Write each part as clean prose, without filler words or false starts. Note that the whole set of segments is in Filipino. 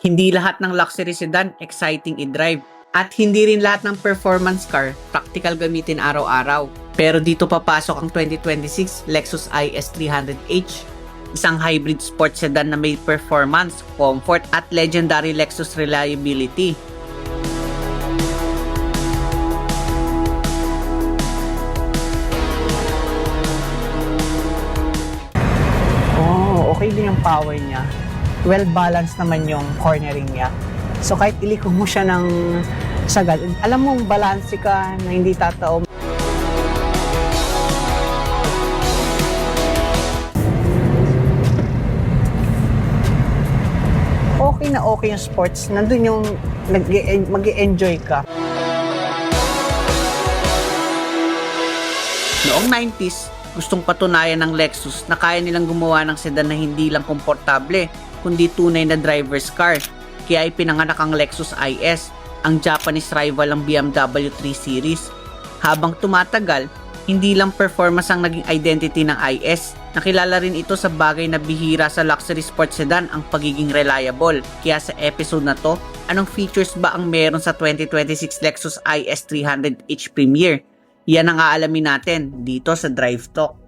Hindi lahat ng luxury sedan exciting i-drive. At hindi rin lahat ng performance car practical gamitin araw-araw. Pero dito papasok ang 2026 Lexus IS 300h, isang hybrid sports sedan na may performance, comfort at legendary Lexus reliability. Okay din yung power niya. Well-balanced naman yung cornering niya. So kahit iliko mo siya ng sagad, alam mo balanse ka na hindi tatao. Okay na okay yung sports. Nandun yung mag-e-enjoy ka. Noong 90s, gustong patunayan ng Lexus na kaya nilang gumawa ng sedan na hindi lang komportable, kundi tunay na driver's car. Kaya ipinanganak ang Lexus IS, ang Japanese rival ng BMW 3 Series. Habang tumatagal, hindi lang performance ang naging identity ng IS, nakilala rin ito sa bagay na bihira sa luxury sports sedan, ang pagiging reliable. Kaya sa episode na to, anong features ba ang meron sa 2026 Lexus IS 300h Premier? Yan ang aalamin natin dito sa Drive Talk.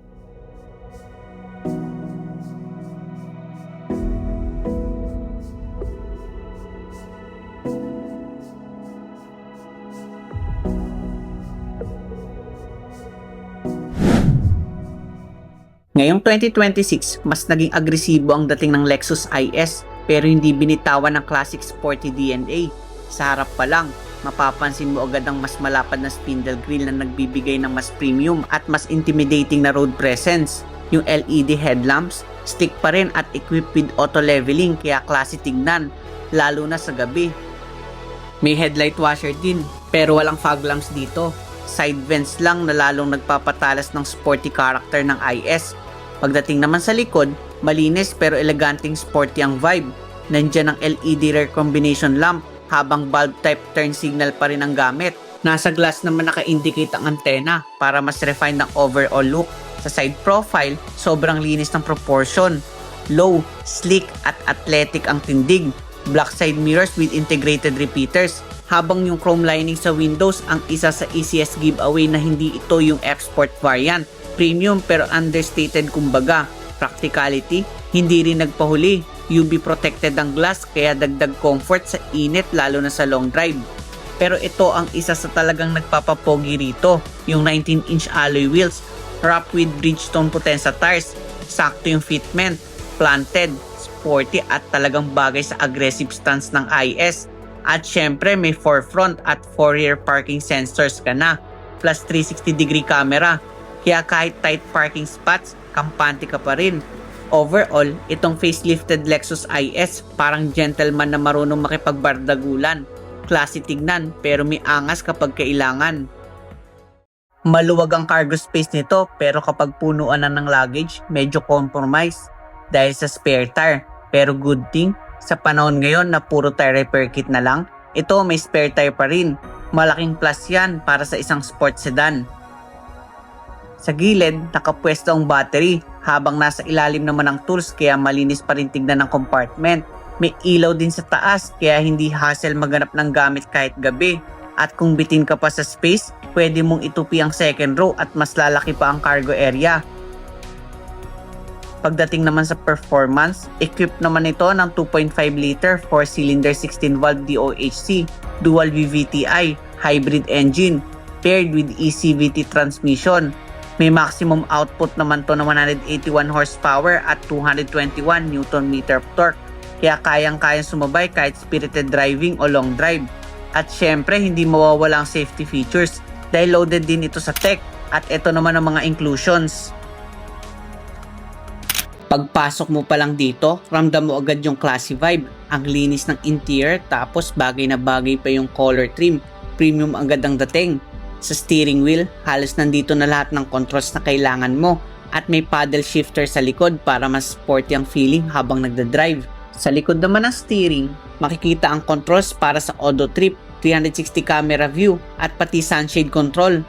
Ngayong 2026, mas naging agresibo ang dating ng Lexus IS, pero hindi binitawan ng classic sporty DNA. Sa harap pa lang, mapapansin mo agad ang mas malapad na spindle grille na nagbibigay ng mas premium at mas intimidating na road presence. Yung LED headlamps, stick pa rin at equipped with auto leveling, kaya classy tignan, lalo na sa gabi. May headlight washer din, pero walang fog lamps dito. Side vents lang na lalong nagpapatalas ng sporty character ng IS. Pagdating naman sa likod, malinis pero eleganting sporty ang vibe. Nandiyan ang LED rear combination lamp, habang bulb type turn signal pa rin ang gamit. Nasa glass naman naka-indicate ang antena para mas refined ang overall look. Sa side profile, sobrang linis ng proportion. Low, sleek at athletic ang tindig. Black side mirrors with integrated repeaters. Habang yung chrome lining sa windows ang isa sa easiest giveaway na hindi ito yung F-Sport variant. Premium pero understated kumbaga. Practicality, hindi rin nagpahuli. UV protected ang glass kaya dagdag comfort sa init lalo na sa long drive. Pero ito ang isa sa talagang nagpapapogi rito, yung 19-inch alloy wheels wrapped with Bridgestone Potenza tires. Sakto yung fitment, planted, sporty at talagang bagay sa aggressive stance ng IS. At syempre may forefront at 4 rear parking sensors ka na, plus 360-degree camera. Kaya kahit tight parking spots, kampante ka pa rin. Overall, itong facelifted Lexus IS parang gentleman na marunong makipagbardagulan. Classy tignan pero may angas kapag kailangan. Maluwag ang cargo space nito pero kapag punuan na ng luggage, medyo compromise dahil sa spare tire. Pero good thing, sa panahon ngayon na puro tire repair kit na lang, ito may spare tire pa rin. Malaking plus yan para sa isang sports sedan. Sa gilid, nakapwesto ang battery habang nasa ilalim naman ang tools kaya malinis pa rin tignan ng compartment. May ilaw din sa taas kaya hindi hassle maghanap ng gamit kahit gabi. At kung bitin ka pa sa space, pwede mong itupi ang second row at mas lalaki pa ang cargo area. Pagdating naman sa performance, equipped naman ito ng 2.5 liter 4-cylinder 16-valve DOHC, dual VVTi, hybrid engine, paired with ECVT transmission. May maximum output naman to na 181 horsepower at 221 Nm torque. Kaya kayang-kayang sumabay kahit spirited driving o long drive. At syempre, hindi mawawala ang safety features dahil loaded din ito sa tech. At ito naman ang mga inclusions. Pagpasok mo pa lang dito, ramdam mo agad yung classy vibe. Ang linis ng interior tapos bagay na bagay pa yung color trim. Premium agad ang dating. Sa steering wheel, halos nandito na lahat ng controls na kailangan mo at may paddle shifter sa likod para mas sporty ang feeling habang nagda-drive. Sa likod naman ng steering, makikita ang controls para sa auto trip, 360 camera view at pati sunshade control.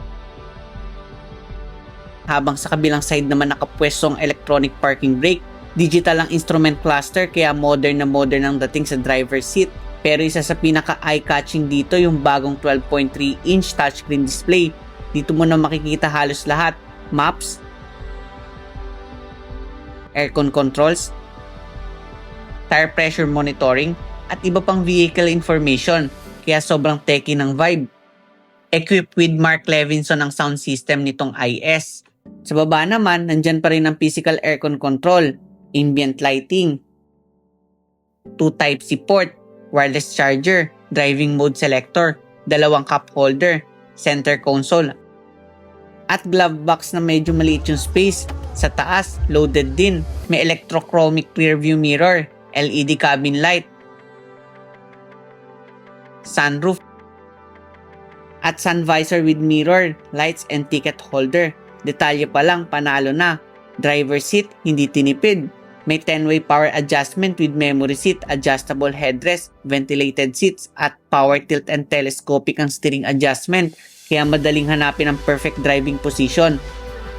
Habang sa kabilang side naman nakapwesto ang electronic parking brake, Digital ang instrument cluster kaya modern na modern ang dating sa driver's seat. Pero isa sa pinaka eye-catching dito yung bagong 12.3-inch touchscreen display. Dito mo na makikita halos lahat. Maps, aircon controls, tire pressure monitoring, at iba pang vehicle information. Kaya sobrang techy ng vibe. Equipped with Mark Levinson ang sound system nitong IS. Sa baba naman, nandyan pa rin ang physical aircon control, ambient lighting, 2 Type-C port, wireless charger, driving mode selector, 2 cup holder, center console, at glove box na medyo maliit yung space. Sa taas, loaded din. May electrochromic rear view mirror, LED cabin light, sunroof, at sun visor with mirror, lights and ticket holder. Detalye pa lang, panalo na. Driver seat, hindi tinipid. May 10-way power adjustment with memory seat, adjustable headrest, ventilated seats, at power tilt and telescopic ang steering adjustment. Kaya madaling hanapin ang perfect driving position.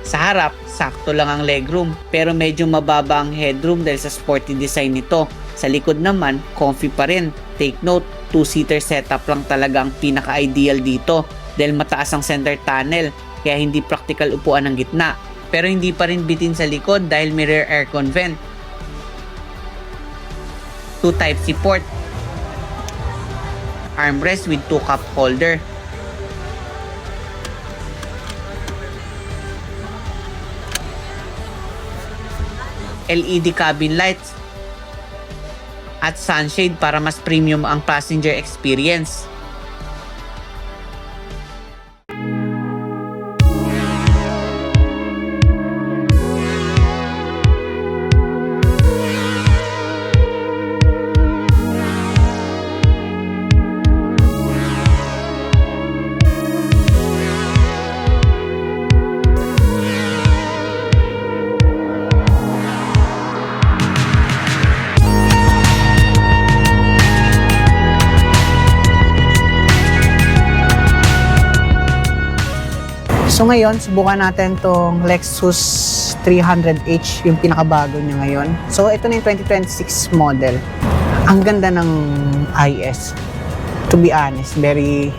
Sa harap, sakto lang ang legroom, pero medyo mababa ang headroom dahil sa sporty design nito. Sa likod naman, comfy pa rin. Take note, 2-seater setup lang talaga ang pinaka-ideal dito dahil mataas ang center tunnel, kaya hindi practical upuan ng gitna. Pero hindi pa rin bitin sa likod dahil may rear aircon vent, 2 Type-C port, armrest with 2 cup holder, LED cabin lights, at sunshade para mas premium ang passenger experience. So ngayon, subukan natin tong Lexus 300h, yung pinakabago niya ngayon. So ito na yung 2026 model. Ang ganda ng IS. To be honest, very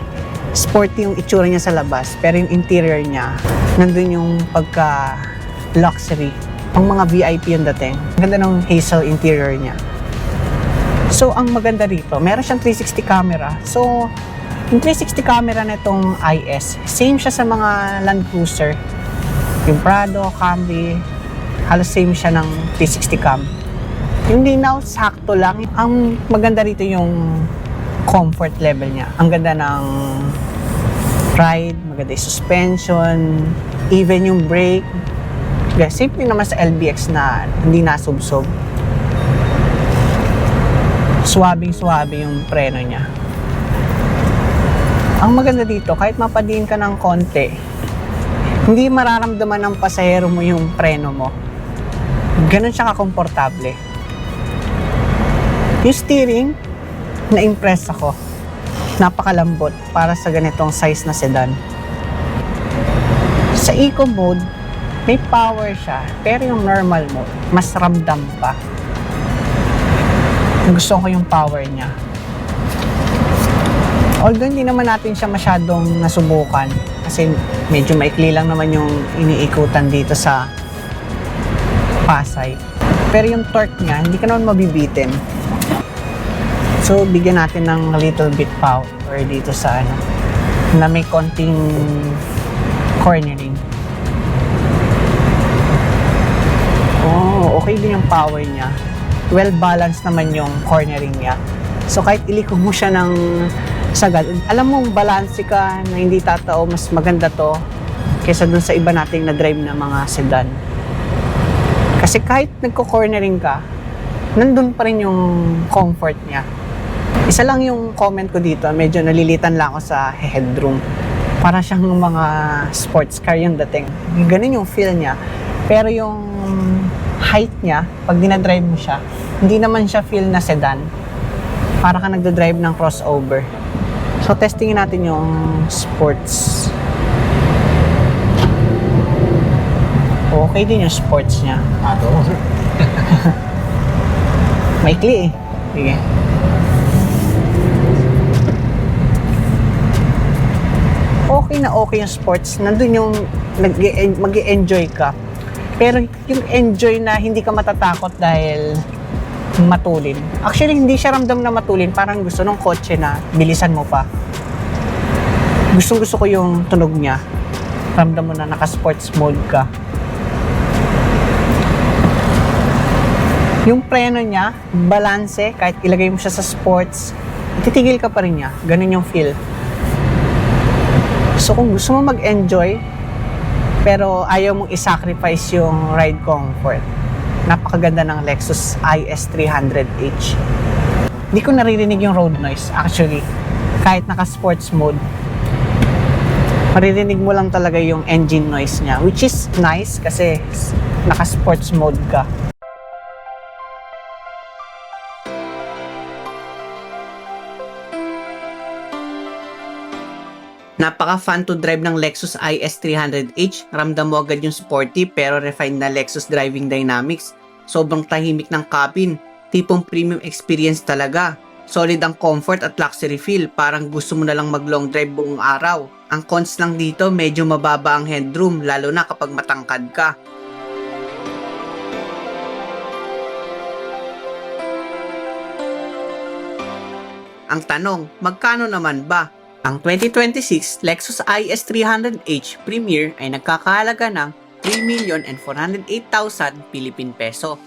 sporty yung itsura niya sa labas. Pero yung interior niya, nandun yung pagka-luxury. Ang mga VIP yung dating. Ang ganda ng hazel interior niya. So ang maganda rito, meron siyang 360 camera. So yung 360 camera na itong IS, same siya sa mga Land Cruiser. Yung Prado, Camry, halos same siya ng 360 cam. Yung linaw, sakto lang. Ang maganda rito yung comfort level niya. Ang ganda ng ride, maganda yung suspension, even yung brake. Same din naman sa LBX na hindi nasubsob. Suwabing-suwabe yung preno niya. Ang maganda dito, kahit mapadiin ka ng konti, hindi mararamdaman ng pasahero mo yung preno mo. Ganun siya kakomportable. Yung steering, na-impress ako. Napakalambot para sa ganitong size na sedan. Sa eco mode, may power siya, pero yung normal mode, mas ramdam pa. Gusto ko yung power niya. Although hindi naman natin siya masyadong nasubukan kasi medyo maikli lang naman yung iniikutan dito sa Pasay. Pero yung torque niya, hindi ka naman mabibitin. So, bigyan natin ng little bit power dito sa na may konting cornering. Oh, okay din yung power niya. Well balanced naman yung cornering niya. So, kahit ilikog mo siya ng sagad, alam mo, balanse ka na hindi tatao, mas maganda to kaysa dun sa iba nating na-drive na mga sedan. Kasi kahit nagko-cornering ka, nandun pa rin yung comfort niya. Isa lang yung comment ko dito, medyo nalilitan lang ako sa headroom. Para siyang mga sports car yung dating. Ganun yung feel niya. Pero yung height niya, pag dinadrive mo siya, hindi naman siya feel na sedan. Para ka nagdadrive ng crossover. So, testingin natin yung sports. Okay din yung sports niya. Maikli eh. Sige. Okay na okay yung sports. Nandun yung mag-enjoy ka. Pero yung enjoy na hindi ka matatakot dahil matulin. Actually, hindi siya ramdam na matulin. Parang gusto ng kotse na bilisan mo pa. Gusto ko yung tunog niya. Ramdam mo na naka-sports mode ka. Yung preno niya, balanse, kahit ilagay mo siya sa sports, titigil ka pa rin niya. Ganun yung feel. So kung gusto mo mag-enjoy, pero ayaw mong i-sacrifice yung ride comfort, napakaganda ng Lexus IS 300h. Hindi ko naririnig yung road noise actually, kahit naka-sports mode. Maririnig mo lang talaga yung engine noise niya, which is nice kasi naka-sports mode ka. Napaka-fun to drive ng Lexus IS 300h. Ramdam mo agad yung sporty pero refined na Lexus driving dynamics. Sobrang tahimik ng cabin. Tipong premium experience talaga. Solid ang comfort at luxury feel. Parang gusto mo na lang mag-long drive buong araw. Ang cons lang dito, medyo mababa ang headroom lalo na kapag matangkad ka. Ang tanong, magkano naman ba? Ang 2026 Lexus IS 300h Premier ay nagkakahalaga ng 3,408,000 Philippine Peso.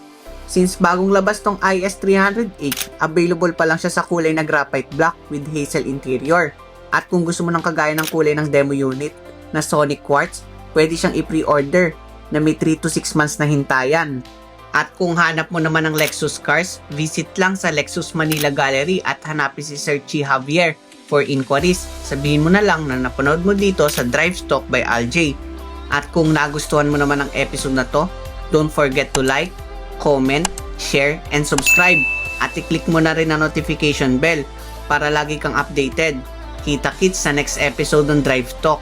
Since bagong labas tong IS 300h, available pa lang siya sa kulay na graphite black with hazel interior. At kung gusto mo ng kagaya ng kulay ng demo unit na Sonic Quartz, pwede siyang i-pre-order na may 3 to 6 months na hintayan. At kung hanap mo naman ng Lexus cars, visit lang sa Lexus Manila Gallery at hanapin si Sir Chi Javier. For inquiries, sabihin mo na lang na napanood mo dito sa Drive Stock by Aljay. At kung nagustuhan mo naman ang episode na to, don't forget to like, comment, share, and subscribe. At i-click mo na rin ang notification bell para lagi kang updated. Kita-kits sa next episode ng Drive Talk.